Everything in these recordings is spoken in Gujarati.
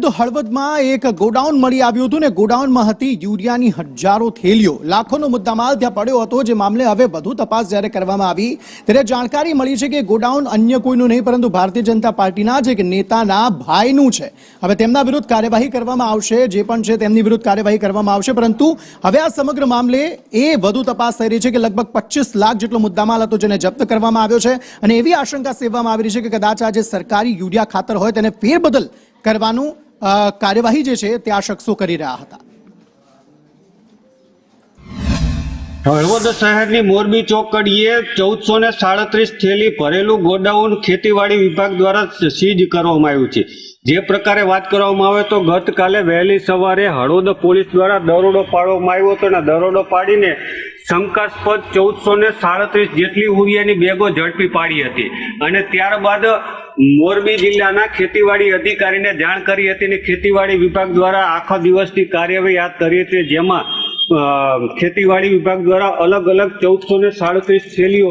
તો હળવદમાં એક ગોડાઉન મળી આવ્યું હતું ને ગોડાઉનમાં હતી યુરિયાની હજારો થેલીઓ લાખોનો મુદ્દામાલ ત્યાં પડ્યો હતો। જે મામલે હવે વધુ તપાસ જ્યારે કરવામાં આવી ત્યારે જાણકારી મળી છે કે ગોડાઉન અન્ય કોઈનું નહીં પરંતુ ભારતીય જનતા પાર્ટીના જ એક નેતાના ભાઈનું છે। હવે તેમના વિરુદ્ધ કાર્યવાહી કરવામાં આવશે, જે પણ છે તેમની વિરુદ્ધ કાર્યવાહી કરવામાં આવશે। પરંતુ હવે આ સમગ્ર મામલે એ વધુ તપાસ થઈ રહી છે કે લગભગ 25 લાખ જેટલો મુદ્દામાલ હતો જેને જપ્ત કરવામાં આવ્યો છે અને એવી આશંકા સેવવામાં આવી રહી છે કે કદાચ આ જે સરકારી યુરિયા ખાતર હોય તેને ફેરબદલ કરવાનું કાર્યવાહી જે છે તે આ શખ્સો કરી રહ્યા હતા। હળવદ શહેરની મોરબી ચોકડીએ 1437 થેલી ભરેલું ગોડાઉન ખેતીવાડી વિભાગ દ્વારા સીઝ કરવામાં આવ્યું છે। જે પ્રકારે વાત કરવામાં આવે તો ગતકાલે વહેલી સવારે હળવદ પોલીસ દ્વારા દરોડો પાડવામાં આવ્યો હતો અને દરોડો પાડીને શંકાસ્પદ 1437 જેટલી યુરિયાની બેગો ઝડપી પાડી હતી અને ત્યારબાદ મોરબી જિલ્લાના ખેતીવાડી અધિકારીને જાણ કરી હતી અને ખેતીવાડી વિભાગ દ્વારા આખા દિવસની કાર્યવાહી હાથ ધરી હતી, જેમાં ખેતીવાડી વિભાગ દ્વારા અલગ અલગ 1437 થેલીઓ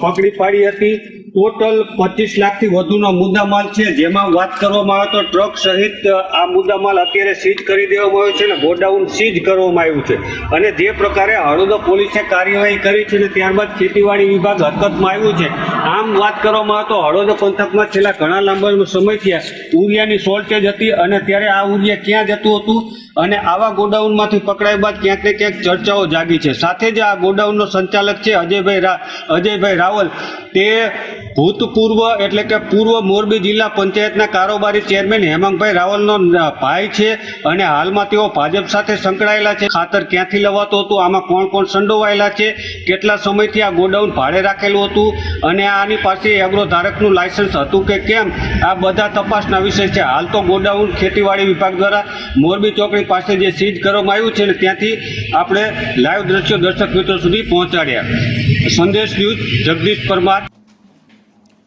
પકડી પાડી હતી। ટોટલ 25 લાખથી વધુનો મુદ્દામાલ છે, જેમાં વાત કરવામાં આવે તો ટ્રક સહિત આ મુદ્દામાલ અત્યારે સીઝ કરી દેવામાં આવ્યો છે અને ગોડાઉન સીઝ કરવામાં આવ્યું છે। અને જે પ્રકારે હળવદ પોલીસે કાર્યવાહી કરી છે અને ત્યારબાદ ખેતીવાડી વિભાગ હરકતમાં આવ્યું છે। આમ વાત કરવામાં આવે તો હળવદ પંથકમાં છેલ્લા ઘણા લાંબા સમયથી યુરિયાની શોર્ટેજ હતી અને ત્યારે આ યુરિયા ક્યાં જતું હતું અને આવા ગોડાઉનમાંથી પકડાયા બાદ ક્યાંક ને ક્યાંક ચર્ચાઓ જાગી છે। સાથે જ આ ગોડાઉનનો સંચાલક છે અજયભાઈ રાવલ, તે ભૂતપૂર્વ એટલે કે પૂર્વ મોરબી જિલ્લા પંચાયતના કારોબારી ચેરમેન હેમાંગભાઈ રાવલનો ભાઈ છે અને હાલમાં તેઓ ભાજપ સાથે સંકળાયેલા છે। ખાતર ક્યાંથી લવાતું હતું, આમાં કોણ કોણ સંડોવાયેલા છે, કેટલા સમયથી આ ગોડાઉન ભાડે રાખેલું હતું અને આની પાસે એગ્રો ધારકનું લાયસન્સ હતું કે કેમ, આ બધા તપાસના વિષય છે। હાલ તો ગોડાઉન ખેતીવાડી વિભાગ દ્વારા મોરબી ચોકડી પાસે જે સીઝ કરવામાં આવ્યું છે ને ત્યાંથી આપણે લાઈવ દ્રશ્યો દર્શક મિત્રો સુધી પહોંચાડ્યા। સંદેશ ન્યૂઝ, જગદીશ પરમાર।